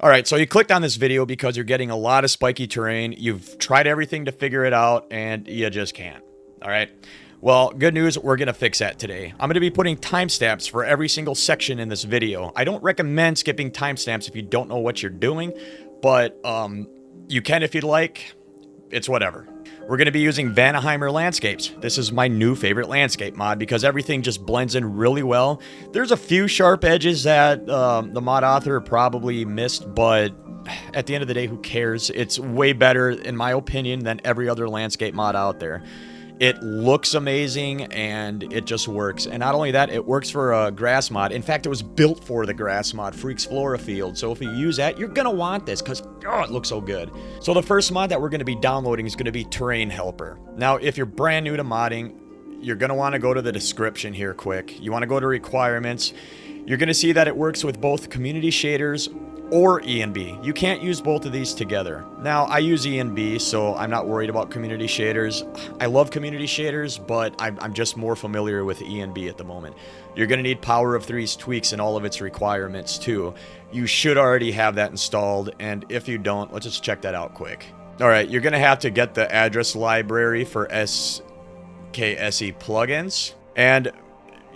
Alright, so you clicked on this video because you're getting a lot of spiky terrain, you've tried everything to figure it out, and you just can't. Alright? Well, good news, we're going to fix that today. I'm going to be putting timestamps for every single section in this video. I don't recommend skipping timestamps if you don't know what you're doing, but you can if you'd like. It's whatever. We're going to be using Vanaheimr Landscapes. This is my new favorite landscape mod because everything just blends in really well. There's a few sharp edges that the mod author probably missed, but at the end of the day, who cares? It's way better, in my opinion, than every other landscape mod out there. It looks amazing, and it just works. And not only that, it works for a grass mod. In fact, it was built for the grass mod, Freaks Flora Field. So if you use that, you're going to want this because, oh, it looks so good. So the first mod that we're going to be downloading is going to be Terrain Helper. Now, if you're brand new to modding, you're going to want to go to the description here quick. You want to go to requirements. You're going to see that it works with both community shaders or ENB. You can't use both of these together. Now, I use ENB, so I'm not worried about community shaders. I love community shaders, but I'm just more familiar with ENB at the moment. You're going to need Power of 3's tweaks and all of its requirements too. You should already have that installed, and if you don't, let's just check that out quick. Alright, you're going to have to get the address library for SKSE plugins, and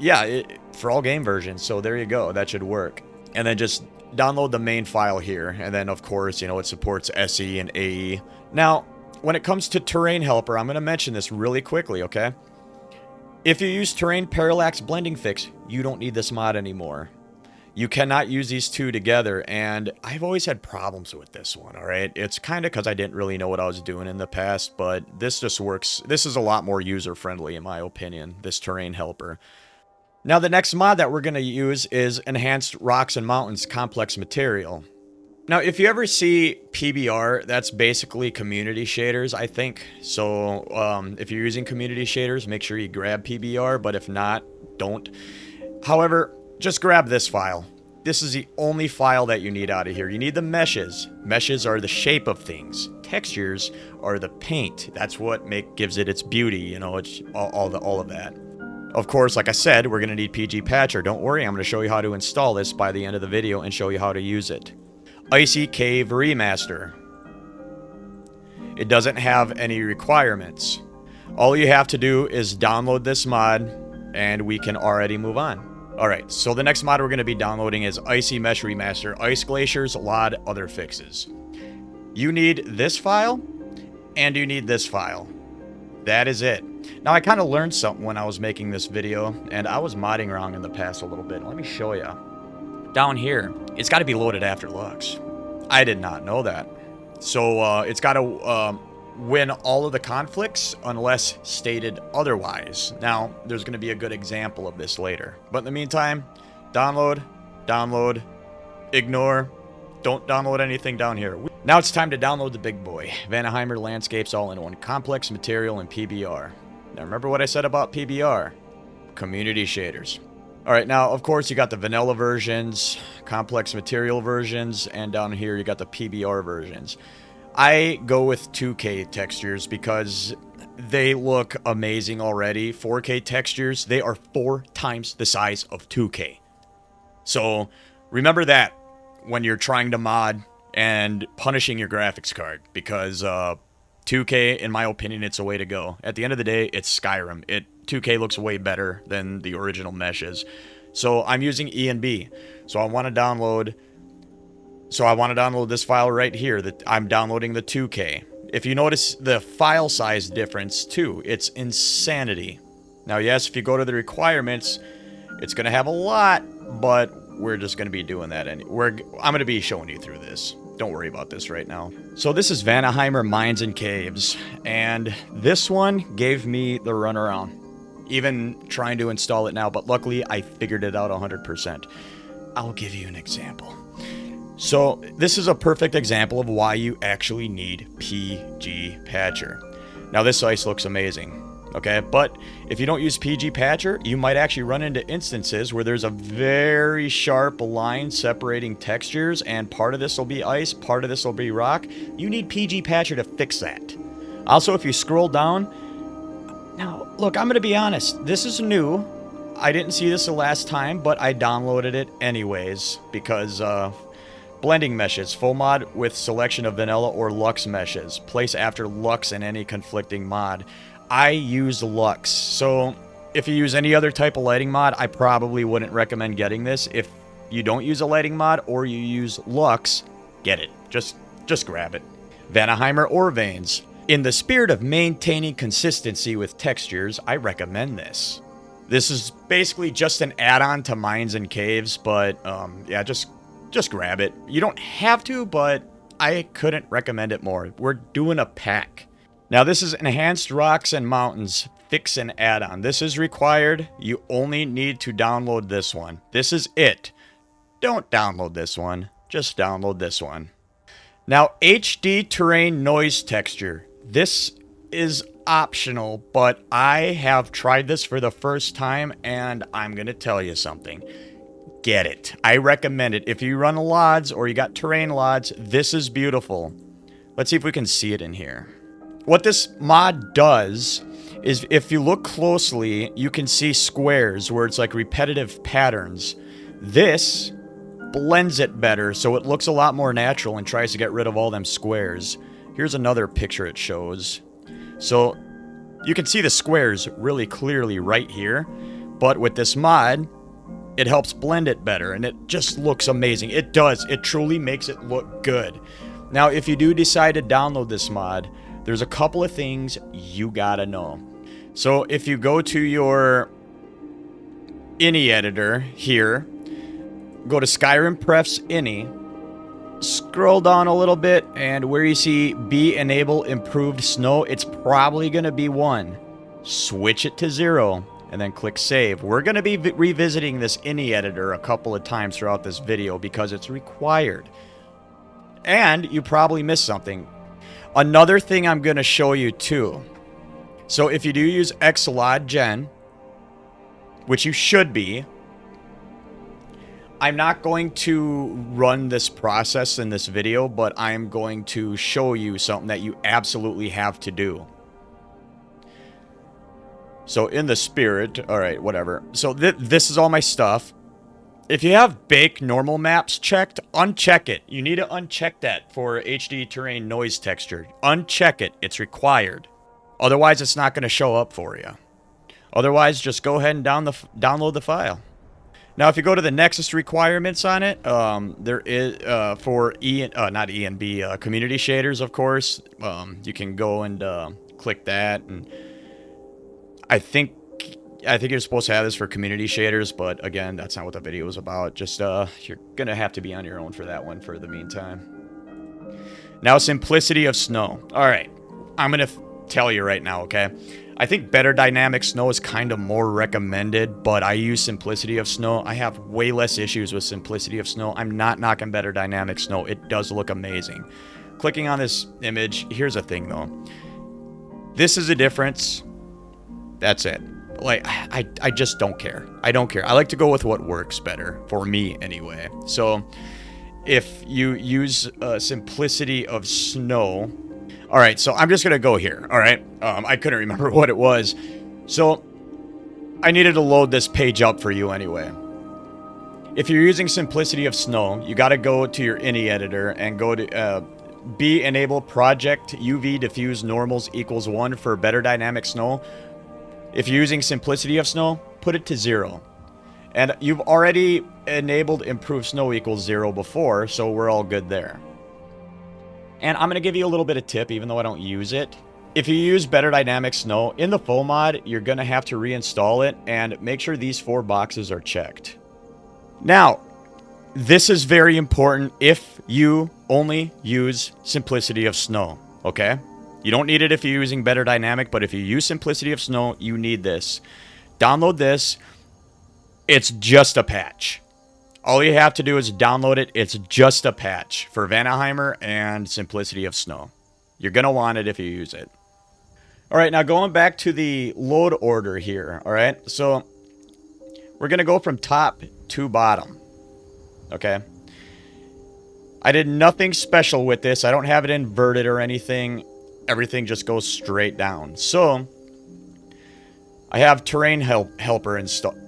yeah, for all game versions, so there you go, that should work. And then just download the main file here, and then of course, you know, it supports SE and AE. Now, when it comes to Terrain Helper, I'm going to mention this really quickly, okay? If you use Terrain Parallax Blending Fix, you don't need this mod anymore. You cannot use these two together, and I've always had problems with this one, alright? It's kind of because I didn't really know what I was doing in the past, but this just works. This is a lot more user-friendly, in my opinion, this Terrain Helper. Now, the next mod that we're going to use is Enhanced Rocks and Mountains Complex Material. Now, if you ever see PBR, that's basically community shaders, I think. So, if you're using community shaders, make sure you grab PBR, but if not, don't. However, just grab this file. This is the only file that you need out of here. You need the meshes. Meshes are the shape of things. Textures are the paint. That's what gives it its beauty, you know, it's all of that. Of course, like I said, we're going to need PG Patcher. Don't worry, I'm going to show you how to install this by the end of the video and show you how to use it. Icy Cave Remaster. It doesn't have any requirements. All you have to do is download this mod, and we can already move on. Alright, so the next mod we're going to be downloading is Icy Mesh Remaster, Ice Glaciers, LOD, Other Fixes. You need this file, and you need this file. That is it. Now, I kind of learned something when I was making this video, and I was modding wrong in the past a little bit. Let me show you. Down here, it's got to be loaded after Lux. I did not know that. So, it's got to win all of the conflicts unless stated otherwise. Now, there's going to be a good example of this later. But in the meantime, download, download, ignore. Don't download anything down here. Now it's time to download the big boy. Vanaheimr Landscapes all-in-one. Complex Material and PBR. Now remember what I said about PBR. Community shaders. Alright, now of course you got the vanilla versions, complex material versions, and down here you got the PBR versions. I go with 2K textures because they look amazing already. 4K textures, they are 4 times the size of 2K. So remember that when you're trying to mod and punishing your graphics card, because 2K, in my opinion, it's a way to go. At the end of the day, it's Skyrim. 2K looks way better than the original meshes. So I'm using ENB. So I want to download this file right here. That I'm downloading the 2K. If you notice the file size difference too, it's insanity. Now, yes, if you go to the requirements, it's going to have a lot, but we're just going to be doing that. I'm going to be showing you through this. Don't worry about this right now. So this is Vanaheimr Mines and Caves, and this one gave me the runaround. Even trying to install it now, but luckily I figured it out 100%. I'll give you an example. So this is a perfect example of why you actually need PG Patcher. Now this ice looks amazing. Okay, but if you don't use PG Patcher, you might actually run into instances where there's a very sharp line separating textures, and part of this will be ice, part of this will be rock. You need PG Patcher to fix that. Also, if you scroll down, now, look, I'm going to be honest, this is new. I didn't see this the last time, but I downloaded it anyways, because Blending meshes, full mod with selection of vanilla or Lux meshes. Place after Lux in any conflicting mod. I use Lux, so if you use any other type of lighting mod, I probably wouldn't recommend getting this. If you don't use a lighting mod or you use Lux, get it. Just grab it. Vanaheimr ore veins. In the spirit of maintaining consistency with textures, I recommend this. This is basically just an add-on to mines and caves, but yeah, just grab it. You don't have to, but I couldn't recommend it more. We're doing a pack. Now this is Enhanced Rocks and Mountains Fix and Add-on. This is required. You only need to download this one. This is it. Don't download this one. Just download this one. Now HD terrain noise texture. This is optional, but I have tried this for the first time and I'm going to tell you something. Get it. I recommend it. If you run LODs or you got terrain LODs, this is beautiful. Let's see if we can see it in here. What this mod does is if you look closely, you can see squares where it's like repetitive patterns. This blends it better so it looks a lot more natural and tries to get rid of all them squares. Here's another picture it shows. So you can see the squares really clearly right here, but with this mod, it helps blend it better and it just looks amazing. It does. It truly makes it look good. Now, if you do decide to download this mod, there's a couple of things you gotta know. So if you go to your INI editor here, go to Skyrim Prefs INI, scroll down a little bit, and where you see B enable improved snow, it's probably gonna be 1. Switch it to 0. And then click save. We're going to be revisiting this INI editor a couple of times throughout this video because it's required. And you probably missed something. Another thing I'm going to show you too. So if you do use Xlod Gen, which you should be, I'm not going to run this process in this video, but I'm going to show you something that you absolutely have to do. So in the spirit, all right, whatever. So this is all my stuff. If you have bake normal maps checked, uncheck it. You need to uncheck that for HD terrain noise texture. Uncheck it. It's required. Otherwise, it's not going to show up for you. Otherwise, just go ahead and download the file. Now, if you go to the Nexus requirements on it, there is for not E and B community shaders, of course. You can go and click that and. I think you're supposed to have this for community shaders, but again, that's not what the video is about. Just, you're gonna have to be on your own for that one for the meantime. Now, simplicity of snow. All right, I'm gonna tell you right now, okay? I think better dynamic snow is kind of more recommended, but I use simplicity of snow. I have way less issues with simplicity of snow. I'm not knocking better dynamic snow. It does look amazing. Clicking on this image, here's a thing though. This is a difference. That's it. Like, I just don't care. I don't care. I like to go with what works better, for me anyway. So, if you use simplicity of snow... Alright, so I'm just going to go here, alright? I couldn't remember what it was. So, I needed to load this page up for you anyway. If you're using simplicity of snow, you got to go to your INI editor and go to... B enable project UV diffuse normals equals 1 for better dynamic snow. If you're using simplicity of snow, put it to 0. And you've already enabled improved snow equals 0 before, so we're all good there. And I'm going to give you a little bit of tip, even though I don't use it. If you use better dynamic snow, in the full mod, you're going to have to reinstall it and make sure these 4 boxes are checked. Now, this is very important if you only use simplicity of snow, okay? You don't need it if you're using better dynamic, but if you use simplicity of snow, you need this. Download this. It's just a patch. All you have to do is download it. It's just a patch for Vanaheimr and simplicity of snow. You're going to want it if you use it. All right, now going back to the load order here, all right? So we're going to go from top to bottom, okay? I did nothing special with this. I don't have it inverted or anything. Everything just goes straight down. So I have terrain helper installed.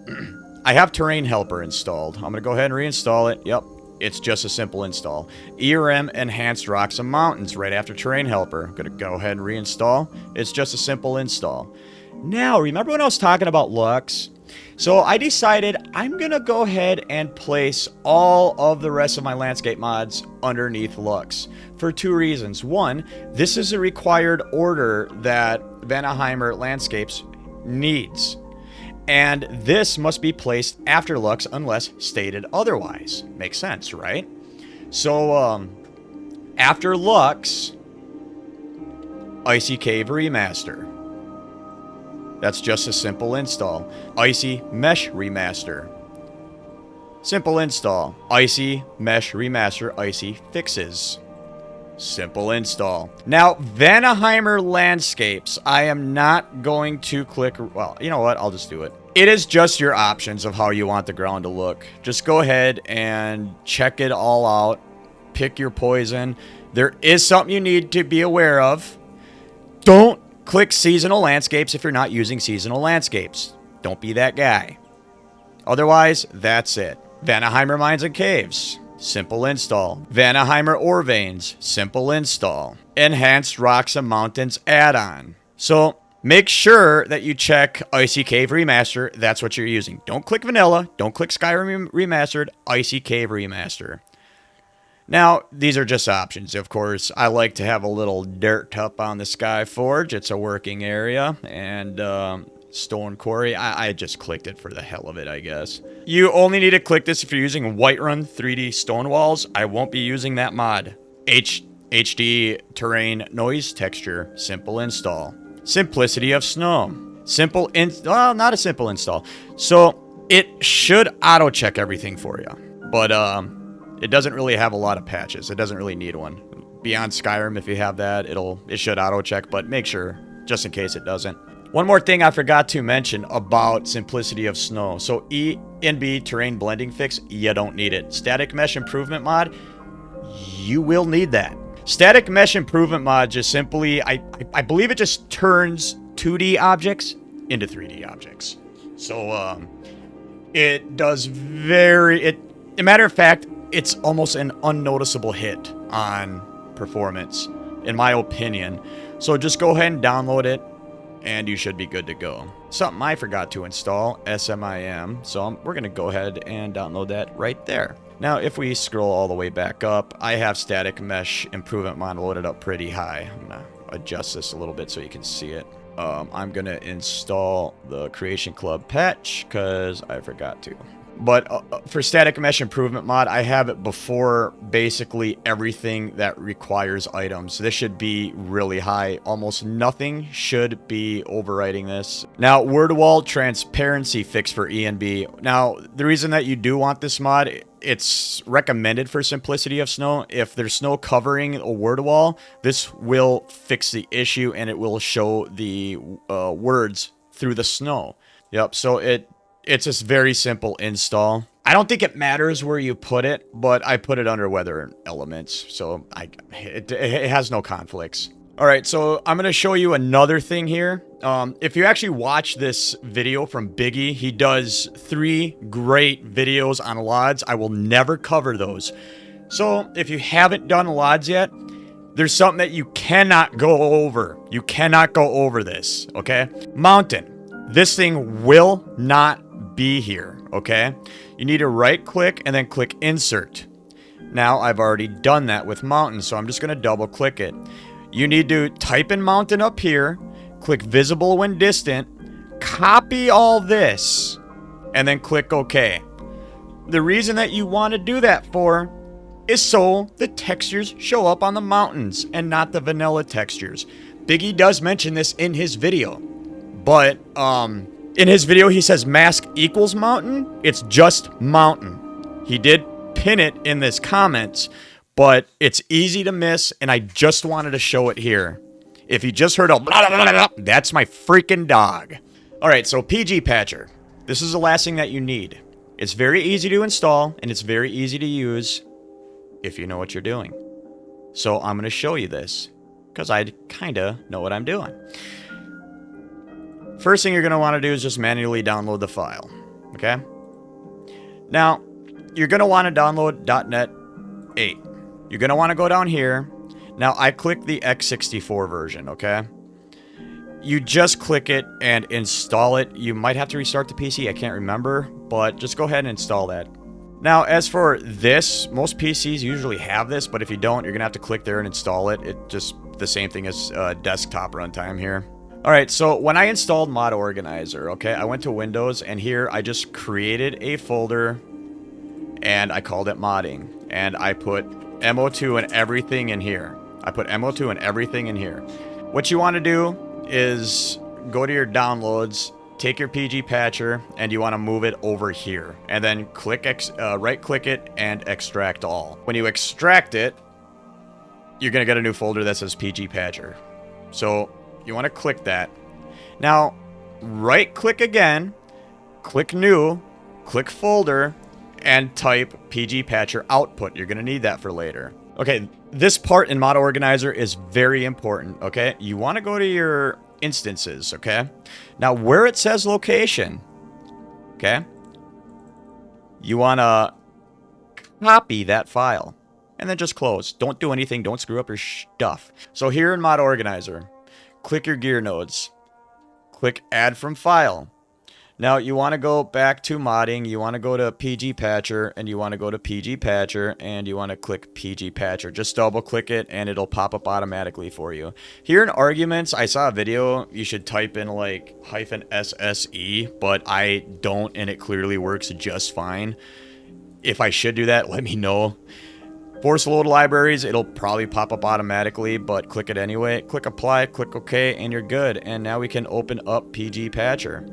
I have terrain helper installed. I'm going to go ahead and reinstall it. Yep. It's just a simple install. ERM Enhanced Rocks and Mountains right after Terrain Helper. I'm going to go ahead and reinstall. It's just a simple install. Now, remember when I was talking about Lux? So I decided I'm going to go ahead and place all of the rest of my landscape mods underneath Lux for 2 reasons. One, this is a required order that Vanaheimr Landscapes needs. And this must be placed after Lux unless stated otherwise. Makes sense, right? So, after Lux, Icy Cave Remaster. That's just a simple install. Icy Mesh Remaster. Simple install. Icy Mesh Remaster, Icy Fixes. Simple install. Now, Vanaheimr Landscapes, I am not going to click... Well, you know what? I'll just do it. It is just your options of how you want the ground to look. Just go ahead and check it all out. Pick your poison. There is something you need to be aware of. Don't click seasonal landscapes if you're not using seasonal landscapes. Don't be that guy. Otherwise, that's it. Vanaheimr Mines and Caves. Simple install. Vanaheimr Ore Veins. Simple install. Enhanced Rocks and Mountains add-on. So, make sure that you check Icy Cave Remaster. That's what you're using. Don't click Vanilla. Don't click Skyrim Remastered. Icy Cave Remaster. Now, these are just options. Of course, I like to have a little dirt up on the Sky Forge. It's a working area. And Stone Quarry, I just clicked it for the hell of it, I guess. You only need to click this if you're using Whiterun 3D Stone Walls. I won't be using that mod. HD Terrain Noise Texture. Simple install. Simplicity of Snow. Well, not a simple install. So, it should auto-check everything for you. But, it doesn't really have a lot of patches. It doesn't really need one. Beyond Skyrim, if you have that, it should auto-check, but make sure, just in case it doesn't. One more thing I forgot to mention about Simplicity of Snow. So ENB Terrain Blending Fix, you don't need it. Static Mesh Improvement Mod, you will need that. Static Mesh Improvement Mod just simply, I believe it just turns 2D objects into 3D objects. So, it does as a matter of fact, it's almost an unnoticeable hit on performance, in my opinion. So just go ahead and download it, and you should be good to go. Something I forgot to install, SMIM. So we're going to go ahead and download that right there. Now, if we scroll all the way back up, I have Static Mesh Improvement Mod loaded up pretty high. I'm going to adjust this a little bit so you can see it. I'm going to install the Creation Club patch because I forgot to. But for Static Mesh Improvement Mod, I have it before basically everything that requires items. This should be really high. Almost nothing should be overriding this. Now, Word Wall Transparency Fix for ENB. Now, the reason that you do want this mod, it's recommended for Simplicity of Snow. If there's snow covering a word wall, this will fix the issue and it will show the words through the snow. Yep, so it's a very simple install. I don't think it matters where you put it, but I put it under weather elements, so it has no conflicts. All right, so I'm going to show you another thing here. If you actually watch this video from Biggie, he does 3 great videos on LODs. I will never cover those. So if you haven't done LODs yet, there's something that you cannot go over. You cannot go over this, okay? Mountain. This thing will not be here, okay? You need to right click and then click insert. Now I've already done that with mountain, so I'm just going to double click it. You need to type in mountain up here, click visible when distant, copy all this, and then click OK. The reason that you want to do that for is so the textures show up on the mountains and not the vanilla textures. Biggie does mention this in his video, but in his video he says mask equals mountain. It's just mountain. He did pin it in this comments, but it's easy to miss, and I just wanted to show it here. If you just heard a blah, blah, blah, blah, that's my freaking dog. All right, so PG Patcher. This is the last thing that you need. It's very easy to install, and it's very easy to use if you know what you're doing. So I'm going to show you this, because I kind of know what I'm doing. First thing you're going to want to do is just manually download the file, okay? Now, you're going to want to download .NET 8. You're going to want to go down here. Now, I click the x64 version, okay? You just click it and install it. You might have to restart the PC, I can't remember, but just go ahead and install that. Now, as for this, most PCs usually have this, but if you don't, you're going to have to click there and install it. It's just the same thing as desktop runtime here. Alright, so when I installed Mod Organizer, okay, I went to Windows, and here I just created a folder, and I called it modding, and I put MO2 and everything in here. I put MO2 and everything in here. What you want to do is go to your downloads, take your PG patcher, and you want to move it over here. And then right-click it and extract all. When you extract it, you're going to get a new folder that says PG patcher. So you want to click that. Now, right-click again, click new, click folder, and type PG patcher output. You're going to need that for later. Okay, this part in Mod Organizer is very important, okay? You want to go to your instances, okay? Now, where it says location, okay? You want to copy that file and then just close. Don't do anything. Don't screw up your stuff. So here in Mod Organizer, click your gear nodes. Click add from file. Now, you want to go back to modding, you want to go to PG Patcher, and you want to go to PG Patcher, and you want to click PG Patcher. Just double click it, and it'll pop up automatically for you. Here in arguments, I saw a video, you should type in like -SSE, but I don't, and it clearly works just fine. If I should do that, let me know. Force load libraries, it'll probably pop up automatically, but click it anyway. Click apply, click OK, and you're good. And now we can open up PG Patcher.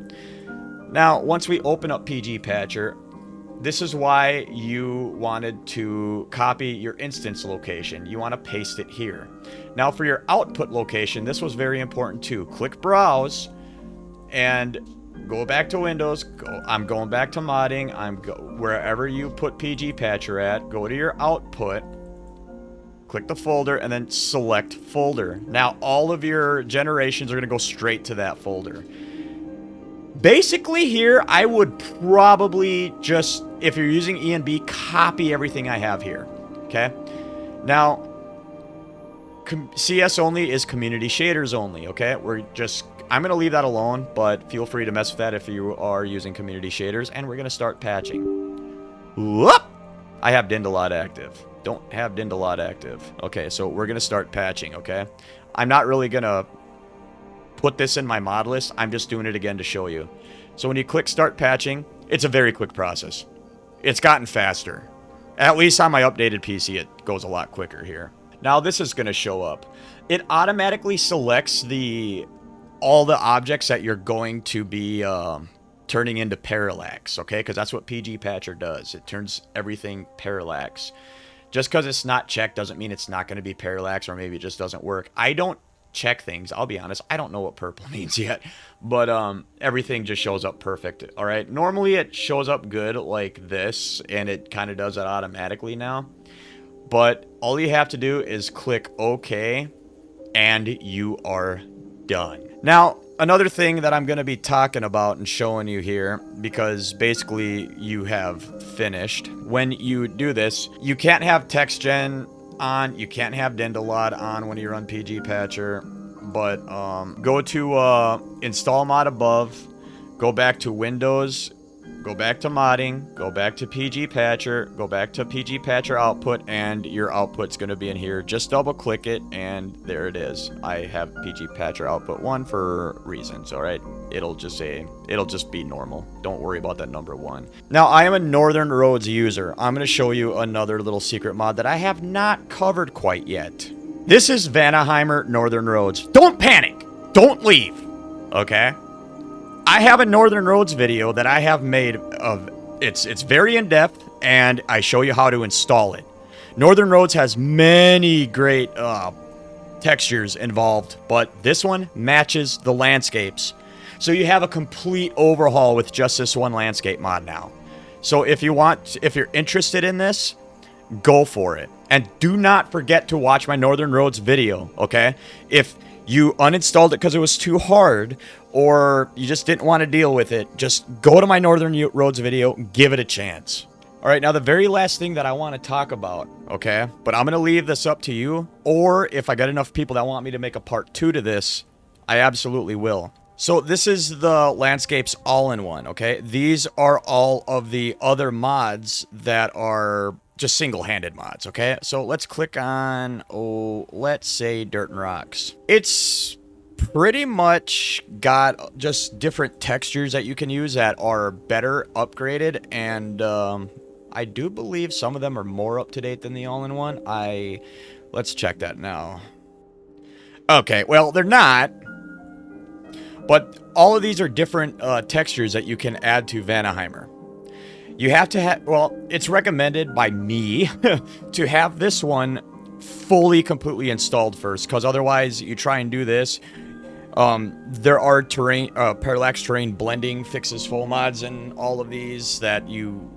Now, once we open up PG Patcher, this is why you wanted to copy your instance location. You want to paste it here. Now, for your output location, this was very important too. Click Browse and go back to Windows. I'm going back to modding. Wherever you put PG Patcher at, go to your output, click the folder, and then select folder. Now, all of your generations are going to go straight to that folder. Basically here, I would probably just, if you're using ENB, copy everything I have here, okay? Now, CS only is community shaders only, okay? I'm going to leave that alone, but feel free to mess with that if you are using community shaders, and we're going to start patching. Whoop! I have DynDOLOD active. Don't have DynDOLOD active. Okay, so we're going to start patching, okay? I'm not really going to put this in my mod list. I'm just doing it again to show you. So when you click start patching, it's a very quick process. It's gotten faster. At least on my updated PC, it goes a lot quicker here. Now this is going to show up. It automatically selects all the objects that you're going to be turning into parallax, okay? Because that's what PG Patcher does. It turns everything parallax. Just because it's not checked doesn't mean it's not going to be parallax, or maybe it just doesn't work. I don't check things. I'll be honest. I don't know what purple means yet, but everything just shows up perfect. All right. Normally it shows up good like this, and it kind of does it automatically now. But all you have to do is click OK, and you are done. Now, another thing that I'm going to be talking about and showing you here, because basically you have finished. When you do this, you can't have text gen on, you can't have DynDOLOD on when you run PG Patcher, but go to install mod above, go back to Windows, go back to modding, go back to PG Patcher, go back to PG Patcher output, and your output's going to be in here. Just double click it, and there it is. I have PG Patcher output 1 for reasons, all right? It'll just be normal. Don't worry about that number 1. Now, I am a Northern Roads user. I'm going to show you another little secret mod that I have not covered quite yet. This is Vanaheimr Northern Roads. Don't panic. Don't leave. Okay? I have a Northern Roads video that I have made of, it's very in-depth, and I show you how to install it. Northern Roads has many great textures involved, but this one matches the landscapes. So you have a complete overhaul with just this one landscape mod now. So if you're interested in this, go for it. And do not forget to watch my Northern Roads video, okay? If you uninstalled it because it was too hard, or you just didn't want to deal with it, just go to my Northern Roads video, give it a chance. All right, now the very last thing that I want to talk about, okay? But I'm going to leave this up to you, or if I get enough people that want me to make a part 2 to this, I absolutely will. So this is the landscapes all-in-one, okay? These are all of the other mods that are just single-handed mods, okay? So let's click on, let's say Dirt and Rocks. It's pretty much got just different textures that you can use that are better upgraded, and I do believe some of them are more up-to-date than the all-in-one. Let's check that now. Okay, well, they're not. But all of these are different textures that you can add to Vanaheimr. You have to have, well, it's recommended by me to have this one fully, completely installed first, because otherwise you try and do this. There are terrain, parallax terrain blending fixes, full mods, and all of these that you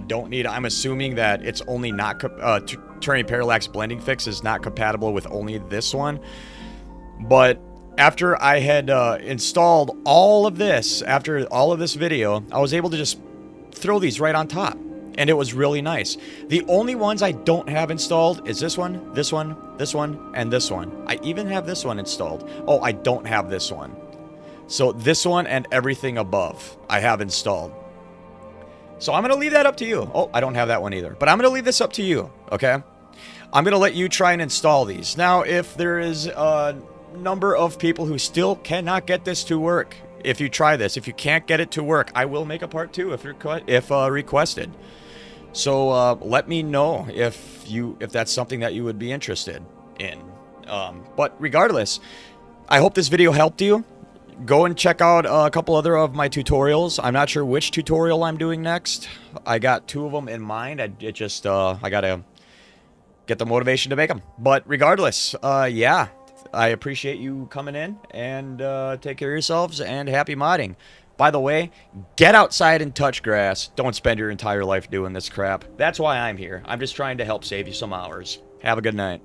don't need. I'm assuming that it's only not, terrain parallax blending fix is not compatible with only this one. But after I had installed all of this, after all of this video, I was able to just throw these right on top. And it was really nice. The only ones I don't have installed is this one, this one, this one, and this one. I even have this one installed. Oh, I don't have this one. So this one and everything above I have installed. So I'm going to leave that up to you. Oh, I don't have that one either. But I'm going to leave this up to you, okay? I'm going to let you try and install these. Now, if there is number of people who still cannot get this to work, if you try this, if you can't get it to work, I will make a part 2 if requested. So let me know if that's something that you would be interested in. But regardless, I hope this video helped you. Go and check out a couple other of my tutorials. I'm not sure which tutorial I'm doing next. I got 2 of them in mind. I gotta get the motivation to make them. But regardless, yeah. I appreciate you coming in, and take care of yourselves, and happy modding. By the way, get outside and touch grass. Don't spend your entire life doing this crap. That's why I'm here. I'm just trying to help save you some hours. Have a good night.